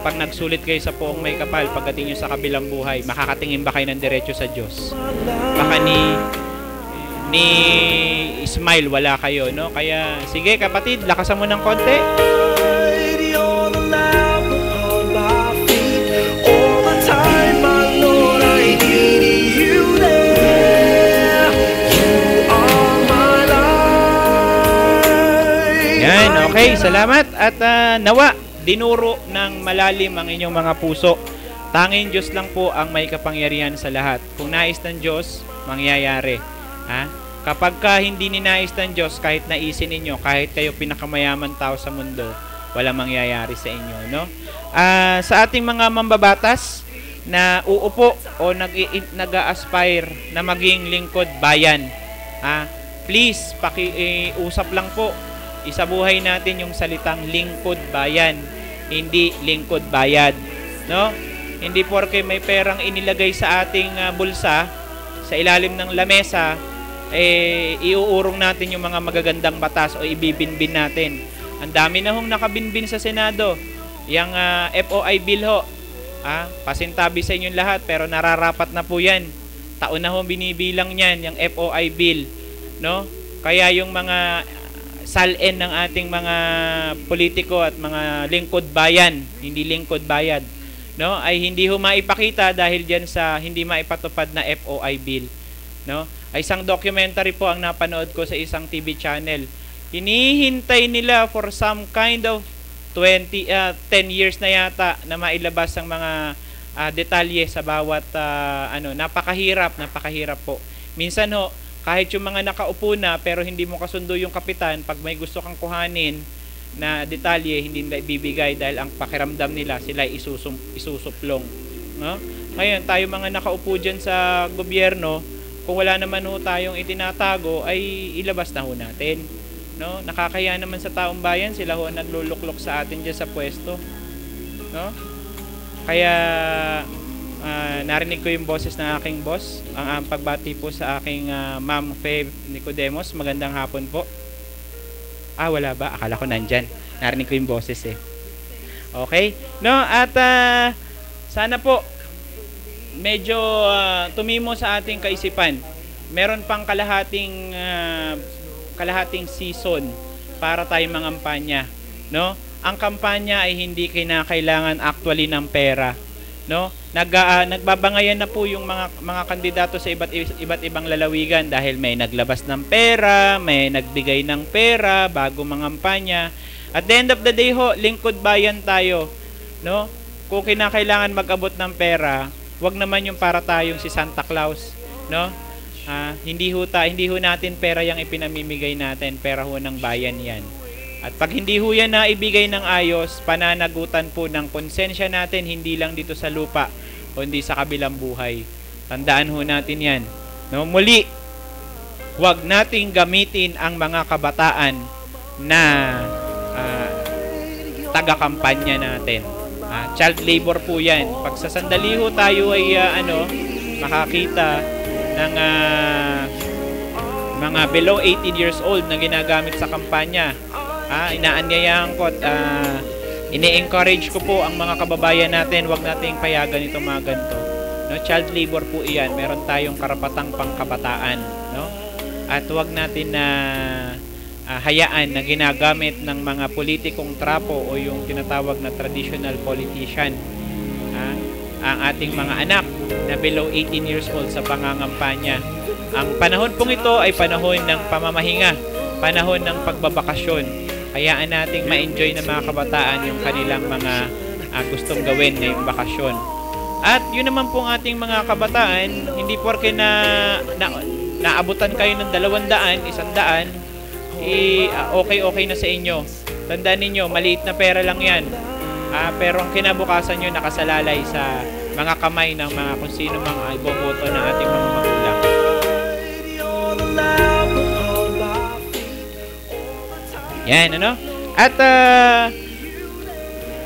Pag nagsulit kayo sa Poong May Kapal, pagdating nyo sa kabilang buhay, makakatingin ba kayo ng diretso sa Diyos? Baka ni Ismail, wala kayo, no? Kaya, sige kapatid, lakasan mo ng konti. Yan, okay, salamat. At nawa, dinuro ng malalim ang inyong mga puso. Tanging Diyos lang po ang may kapangyarihan sa lahat. Kung nais ng Diyos, mangyayari. Kapag hindi ninais ng Diyos, kahit naisin ninyo, kahit kayo pinakamayaman tao sa mundo, wala mangyayari sa inyo, no? Sa ating mga mambabatas na uupo o nag-a-aspire na maging lingkod bayan, please, pakiusap lang po. Isabuhay natin yung salitang lingkod bayan, hindi lingkod bayad, no? Hindi porke may perang inilagay sa ating bulsa, sa ilalim ng lamesa, iuurong natin yung mga magagandang batas o ibibinbin natin. Ang dami na hong nakabinbin sa Senado. Yung FOI bill ho, pasintabi sa inyong lahat, pero nararapat na po yan. Taon na hong binibilang yan, yung FOI bill, no? Kaya yung mga salin ng ating mga politiko at mga lingkod bayan, hindi lingkod bayad, no, ay hindi ho maipakita dahil diyan sa hindi maipatupad na FOI bill, no? Ay isang documentary po ang napanood ko sa isang TV channel. Hinihintay nila for some kind of 10 years na yata na mailabas ang mga detalye sa bawat napakahirap po. Minsan ho, kahit yung mga nakaupo na pero hindi mo kasundo yung kapitan, pag may gusto kang kuhanin na detalye, hindi nila ibibigay dahil ang pakiramdam nila sila isusuplong, no? Ngayon, tayo mga nakaupo dyan sa gobyerno, kung wala naman ho tayong itinatago, ay ilabas na ho natin, no? Nakakaya naman sa taong bayan, sila ho nagluluklok sa atin dyan sa pwesto, no? Kaya narinig ko yung boses ng aking boss, ang pagbati po sa aking Ma'am Faye Nicodemos. Magandang hapon po. Wala ba? Akala ko nandyan. Narinig ko yung boses eh. Okay? No, at sana po medyo tumimo sa ating kaisipan. Meron pang kalahating season para tayo mangampanya, no? Ang kampanya ay hindi kinakailangan actually ng pera, no? Nagbabangayan na po yung mga kandidato sa iba't ibang lalawigan dahil may naglabas ng pera, may nagbigay ng pera bago mangampanya. At the end of the day ho, lingkod bayan tayo, no? Kung kinakailangan mag-abot ng pera, wag naman yung para tayong si Santa Claus, no? Hindi ho natin pera yung ipinamimigay natin, pera ho ng bayan yan. At pag hindi ho yan na ibigay ng ayos, pananagutan po ng konsensya natin, hindi lang dito sa lupa, kundi sa kabilang buhay. Tandaan ho natin yan. No? Muli, huwag nating gamitin ang mga kabataan na taga-kampanya natin. Child labor po yan. Pag sa sandali ho tayo ay makakita ng mga below 18 years old na ginagamit sa kampanya, inaanyayahan ko at ini-encourage ko po ang mga kababayan natin, wag nating payagan itong mga ganito, no? Child labor po iyan. Meron tayong karapatang pangkabataan, no? At wag natin na hayaan na ginagamit ng mga politikong trapo o yung tinatawag na traditional politician ang ating mga anak na below 18 years old sa pangangampanya. Ang panahon pong ito ay panahon ng pamamahinga, panahon ng pagbabakasyon. Hayaan nating ma-enjoy ng mga kabataan yung kanilang mga gustong gawin ngayong bakasyon. At yun naman pong ating mga kabataan, hindi porke naabutan kayo ng 200, 100, okay na sa inyo. Tandaan ninyo, maliit na pera lang yan. Pero ang kinabukasan nyo nakasalalay sa mga kamay ng mga kung sino mga iboboto ng ating mga magulang. Yan, ano? At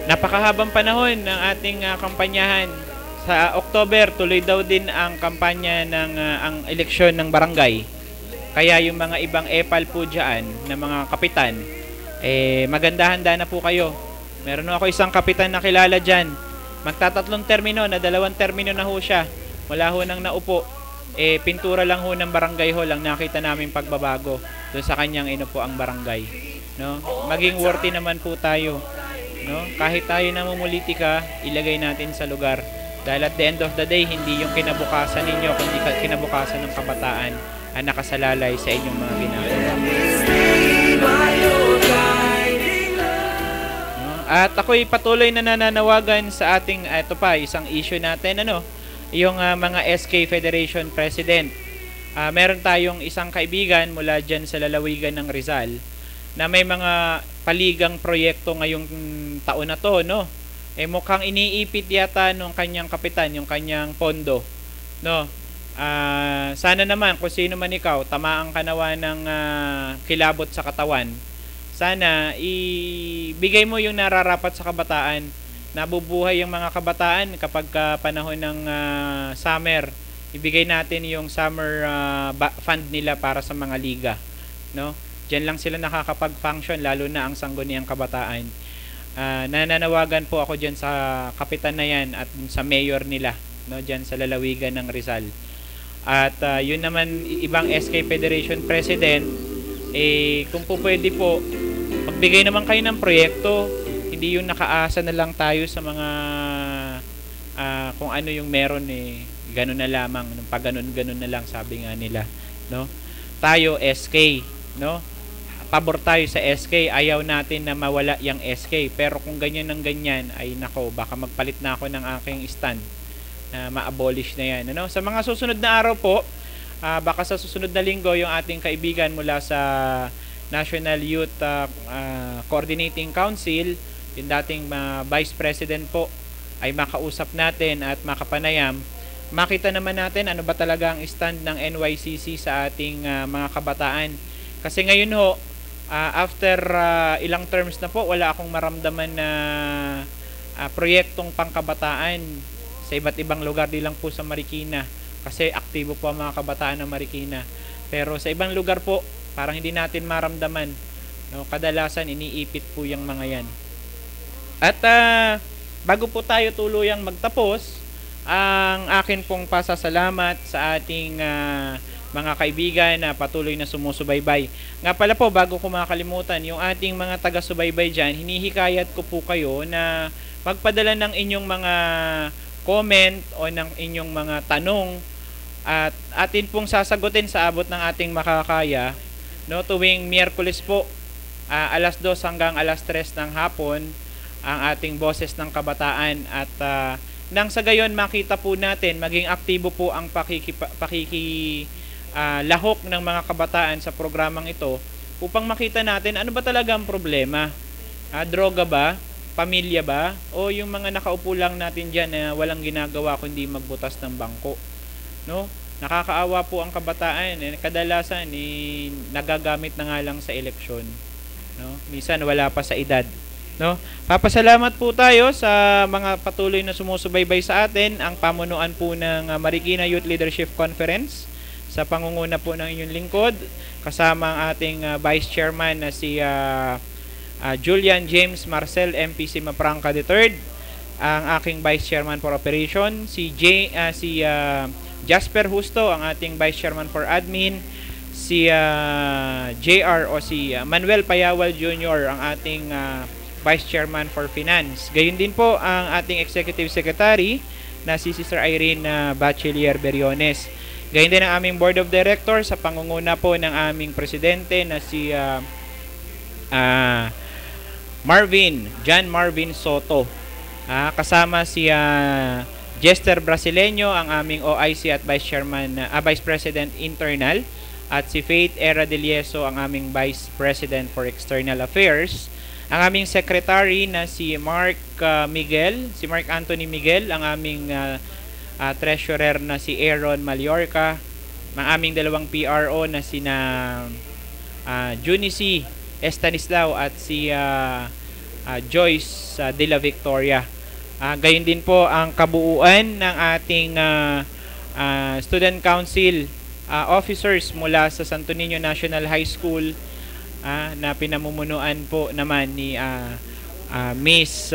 napakahabang panahon ng ating kampanyahan. Sa October, tuloy daw din ang kampanya ng ang eleksyon ng barangay. Kaya yung mga ibang epal po dyan, na mga kapitan, maganda handa na po kayo. Meron ako isang kapitan na kilala dyan. Magtatatlong termino, na 2 termino na ho siya. Wala ho nang naupo. Pintura lang ho ng barangay hall ang nakita namin pagbabago doon sa kanyang inupo ang barangay. No? Maging worthy naman po tayo. No? Kahit tayo namumulitika, ilagay natin sa lugar. Dahil at the end of the day, hindi yung kinabukasan ninyo, kundi kinabukasan ng kabataan ang nakasalalay sa inyong mga ginagawa. No? At ako'y patuloy na nananawagan sa ating, ito pa, isang issue natin, yung mga SK Federation President. Meron tayong isang kaibigan mula dyan sa lalawigan ng Rizal na may mga paligang proyekto ngayong taon na to, no? Mukhang iniipit yata nung kanyang kapitan, yung kanyang pondo, no? Sana naman kung sino man ikaw, tamaan ka nawa ng kilabot sa katawan. Sana ibigay mo yung nararapat sa kabataan. Nabubuhay yung mga kabataan kapag panahon ng summer. Ibigay natin yung summer fund nila para sa mga liga, no? Diyan lang sila nakakapag-function, lalo na ang sangguniang kabataan. Nananawagan po ako diyan sa kapitan na yan at sa mayor nila, no, diyan sa lalawigan ng Rizal. At yun naman ibang SK Federation President, kung po pwede po, magbigay naman kayo ng proyekto. Hindi yung nakaasa na lang tayo sa mga kung ano yung meron, ganun na lamang, pag ganun na lang, sabi nga nila, no? Tayo SK, no? Pabor tayo sa SK, ayaw natin na mawala yung SK, pero kung ganyan ng ganyan, ay nako, baka magpalit na ako ng aking stand na ma-abolish na yan, ano? Sa mga susunod na araw po, baka sa susunod na linggo, yung ating kaibigan mula sa National Youth Coordinating Council, yung dating Vice President po, ay makausap natin at makapanayam. Makita naman natin ano ba talaga ang stand ng NYCC sa ating mga kabataan. Kasi ngayon ho, after ilang terms na po, wala akong maramdaman na proyektong pangkabataan sa iba't ibang lugar, di lang po sa Marikina. Kasi aktibo po ang mga kabataan ng Marikina. Pero sa ibang lugar po, parang hindi natin maramdaman. No? Kadalasan, iniipit po yung mga yan. At bago po tayo tuluyang magtapos, ang akin pong pasasalamat sa ating mga kaibigan na patuloy na sumusubaybay. Nga pala po, bago ko makalimutan, yung ating mga taga-subaybay dyan, hinihikayat ko po kayo na magpadala ng inyong mga comment o ng inyong mga tanong at atin pong sasagutin sa abot ng ating makakaya, no, tuwing Miyerkules po, alas 2 hanggang alas 3 ng hapon, ang ating boses ng kabataan at nang sa gayon makita po natin, maging aktibo po ang lahok ng mga kabataan sa programang ito upang makita natin ano ba talaga ang problema. Droga ba? Pamilya ba? O yung mga nakaupo lang natin dyan na walang ginagawa kundi magbutas ng bangko, no? Nakakaawa po ang kabataan. Kadalasan nagagamit na nga lang sa eleksyon, no? Minsan wala pa sa edad, no? Papasalamat po tayo sa mga patuloy na sumusubaybay sa atin, ang pamunuan po ng Marikina Youth Leadership Conference sa pangunguna po ng inyong lingkod, kasama ang ating Vice Chairman na si Julian James Marcel MPC Mapranca III, ang aking Vice Chairman for Operation, si Jasper Justo, ang ating Vice Chairman for Admin, si JR o si Manuel Payawal Jr., ang ating Vice Chairman for Finance. Gayon din po ang ating Executive Secretary na si Sister Irene Bachelier Beriones. Gayon din ang aming Board of Directors sa pangunguna po ng aming Presidente na si John Marvin Soto. Kasama si Jester Brasileño, ang aming OIC at Vice President Internal, at si Faith Era de Lieso, ang aming Vice President for External Affairs. Ang aming Secretary na si Mark Anthony Miguel, ang aming Treasurer na si Aaron Mallorca, ang aming dalawang PRO na sina Junice Estanislao at si Joyce de la Victoria. Gayon din po ang kabuuan ng ating Student Council officers mula sa Santo Niño National High School, na pinamumunuan po naman ni Miss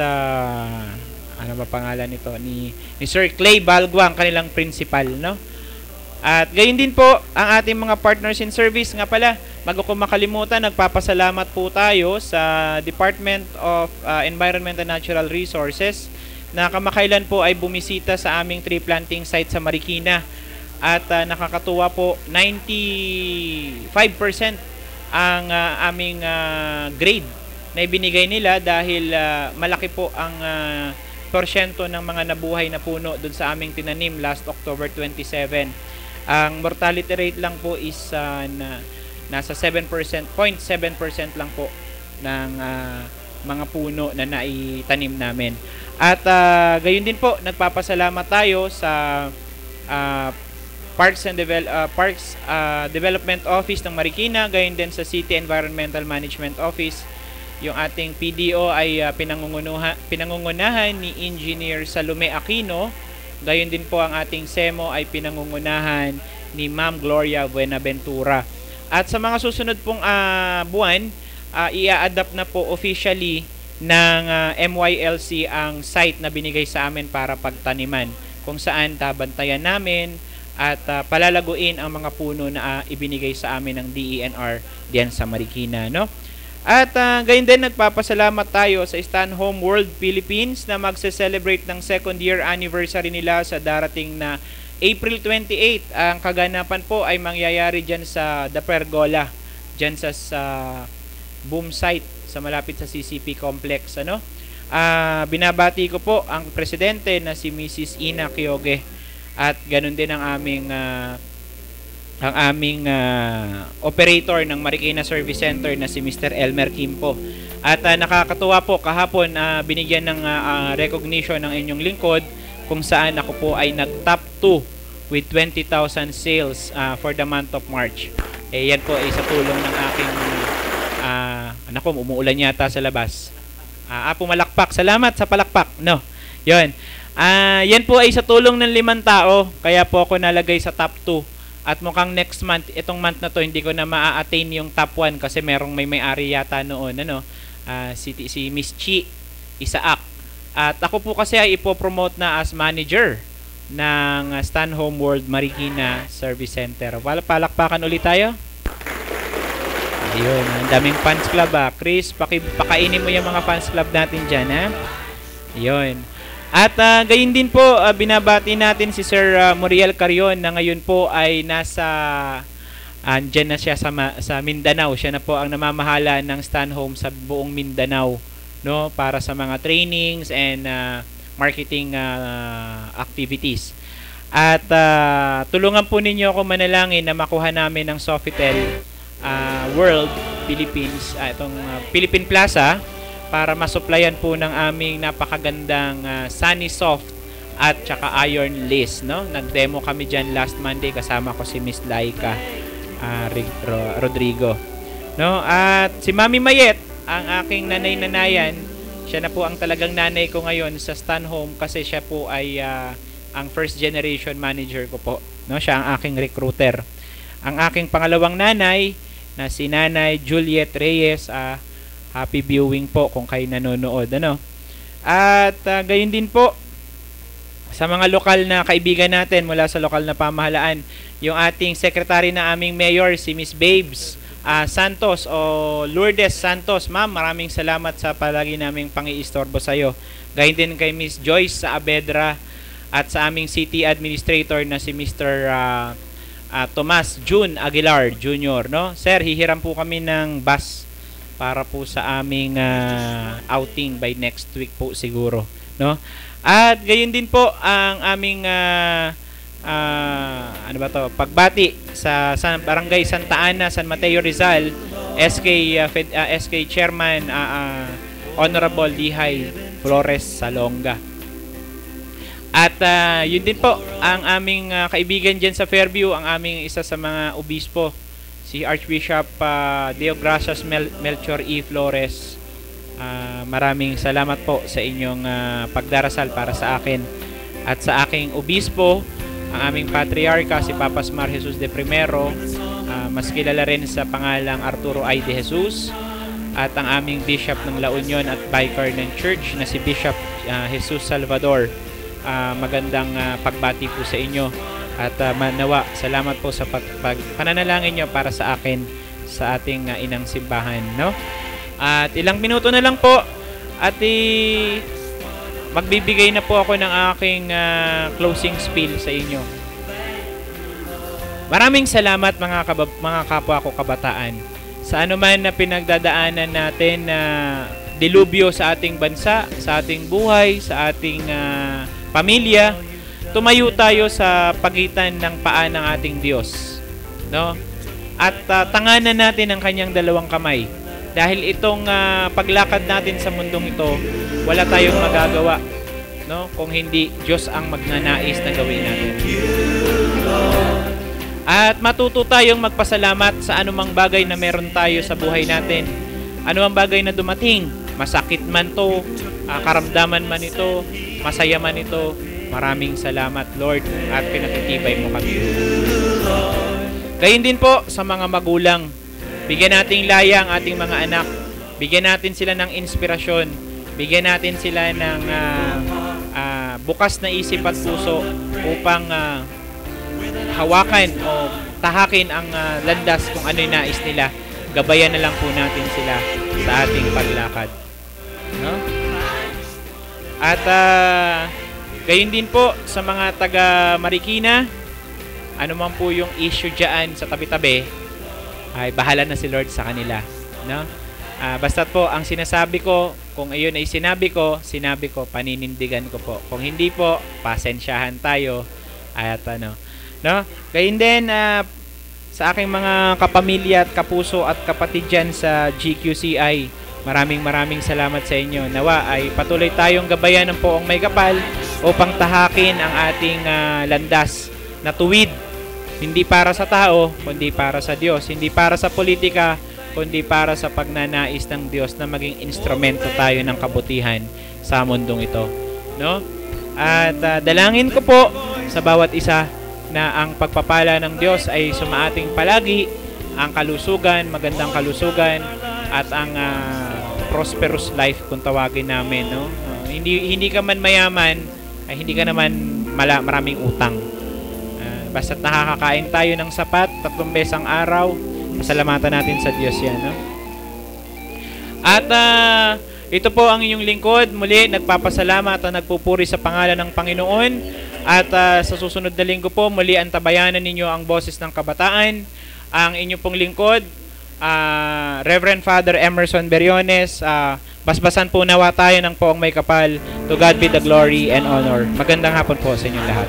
ano ba pangalan nito ni Sir Clay Balguang, kanilang principal, no? At gayon din po ang ating mga partners in service. Nga pala, bago ko makalimutan, nagpapasalamat po tayo sa Department of Environment and Natural Resources na kamakailan po ay bumisita sa aming tree planting site sa Marikina. At nakakatuwa po, 95% ang aming grade na ibinigay nila dahil malaki po ang porsyento ng mga nabuhay na puno doon sa aming tinanim last October 27. Ang mortality rate lang po is nasa 7%, 0.7% lang po ng mga puno na naitanim namin. At gayon din po, nagpapasalamat tayo sa Parks Development Office ng Marikina, gayon din sa City Environmental Management Office. Yung ating PDO ay pinangungunahan ni Engineer Salome Aquino. Gayon din po ang ating SEMO ay pinangungunahan ni Ma'am Gloria Buenaventura. At sa mga susunod pong buwan, i-adapt na po officially ng MYLC ang site na binigay sa amin para pagtaniman, kung saan tabantayan namin at palalaguin ang mga puno na ibinigay sa amin ng DENR diyan sa Marikina, no? At gayon din, nagpapasalamat tayo sa Stanhome World Philippines na magse-celebrate ng 2nd year anniversary nila sa darating na April 28. Ang kaganapan po ay mangyayari dyan sa The Pergola, dyan sa boom site sa malapit sa CCP complex, ano? Binabati ko po ang presidente na si Mrs. Ina Kyoge at ganun din ang aming operator ng Marikina Service Center na si Mr. Elmer Kimpo. At nakakatuwa po, kahapon binigyan ng recognition ng inyong lingkod kung saan ako po ay nag-top 2 with 20,000 sales for the month of March. Yan po ay sa tulong ng aking anak ko, umuulan yata sa labas. Pumalakpak. Salamat sa palakpak. No. Yun. Yan po ay sa tulong ng 5 tao, kaya po ako nalagay sa top 2. At mukhang next month, itong month na to, hindi ko na maa-attain yung top 1 kasi may may-ari yata noon, ano? Si Miss Chi Isaak. At ako po kasi ay ipopromote na as manager ng Stanhome World Marikina Service Center. Palakpakan ulit tayo. Ayun, ang daming fans club Chris, pakainin mo yung mga fans club natin dyan, ha? Ayun. At gayon din po, binabati natin si Sir Muriel Carion na ngayon po ay andyan na siya sa Mindanao. Siya na po ang namamahala ng Stanhome sa buong Mindanao, no, para sa mga trainings and marketing activities. At tulungan po ninyo ako manalangin na makuha namin ng Sofitel World Philippines, itong Philippine Plaza, para masuplayan po ng aming napakagandang Sunny Soft at tsaka Iron Lace, no? Nag-demo kami dyan last Monday, kasama ko si Miss Laika Rodrigo, no? At si Mami Mayet, ang aking nanay-nanayan, siya na po ang talagang nanay ko ngayon sa Stanhome kasi siya po ay ang first generation manager ko po, no? Siya ang aking recruiter. Ang aking pangalawang nanay na si Nanay Juliet Reyes, happy viewing po kung kayo nanonood, ano? At gayon din po sa mga lokal na kaibigan natin mula sa lokal na pamahalaan, yung ating secretary na aming mayor, si Miss Babes Santos o Lourdes Santos. Ma'am, maraming salamat sa palagi naming pangiistorbo sa iyo. Gayon din kay Miss Joyce Saavedra at sa aming city administrator na si Mr. Tomas June Aguilar Jr., no? Sir, hihiram po kami ng bus para po sa aming outing by next week po siguro, no? At gayon din po ang aming pagbati sa Barangay Santa Ana, San Mateo Rizal, SK Chairman Honorable Lihay Flores Salonga. At yun din po ang aming kaibigan dyan sa Fairview, ang aming isa sa mga obispo, si Archbishop Deo Gracias Melchor E. Flores. Maraming salamat po sa inyong pagdarasal para sa akin at sa aking obispo, ang aming patriarka si Papa Mar Jesus de Primero, mas kilala rin sa pangalang Arturo I. de Jesus, at ang aming Bishop ng La Union at Bicarnan Church na si Bishop Jesus Salvador. Magandang pagbati po sa inyo at manawa, salamat po sa pananalangin nyo para sa akin sa ating inang simbahan, no? At ilang minuto na lang po at magbibigay na po ako ng aking closing spiel sa inyo. Maraming salamat mga kapwa ko kabataan sa anuman na pinagdadaanan natin na dilubyo sa ating bansa, sa ating buhay, sa ating pamilya. Tumayo tayo sa pagitan ng paa ng ating Diyos, no? At tanganan natin ang kanyang dalawang kamay. Dahil itong paglakad natin sa mundong ito, wala tayong magagawa, no? Kung hindi Diyos ang magnanais na gawin natin. At matuto tayong magpasalamat sa anumang bagay na meron tayo sa buhay natin. Anumang bagay na dumating, masakit man to, karamdaman man ito, masaya man ito, maraming salamat, Lord, at pinatitibay mo kami. Gayun din po sa mga magulang. Bigyan nating laya ang ating mga anak. Bigyan natin sila ng inspirasyon. Bigyan natin sila ng bukas na isip at puso upang hawakan o tahakin ang landas kung ano yung nais nila. Gabayan na lang po natin sila sa ating paglakad. No? At gayon din po sa mga taga Marikina, ano man po yung issue dyan sa tabi-tabi, ay bahala na si Lord sa kanila, no? Basta po ang sinasabi ko, kung ayun ay sinabi ko, paninindigan ko po. Kung hindi po, pasensyahan tayo. At no? Gayon din sa aking mga kapamilya at kapuso at kapatid dyan sa GQCI, maraming salamat sa inyo. Nawa ay patuloy tayong gabayan ng Poong May Kapal upang tahakin ang ating landas na tuwid. Hindi para sa tao, kundi para sa Diyos. Hindi para sa politika, kundi para sa pagnanais ng Diyos na maging instrumento tayo ng kabutihan sa mundong ito, no? At dalangin ko po sa bawat isa na ang pagpapala ng Diyos ay sumaating palagi, ang kalusugan, magandang kalusugan, at ang prosperous life kung tawagin namin, no? Hindi ka man mayaman, ay hindi ka naman maraming utang. Basta't nakakakain tayo ng sapat 3 beses ang araw, pasalamatan natin sa Diyos yan, no? At ito po ang inyong lingkod, muli nagpapasalamat at nagpupuri sa pangalan ng Panginoon. At sa susunod na linggo po, muli antabayanan ninyo ang boses ng kabataan. Ang inyong pong lingkod, Reverend Father Emerson Beriones. Basbasan po nawa tayo ng Poong May Kapal. To God be the glory and honor. Magandang hapon po sa inyong lahat.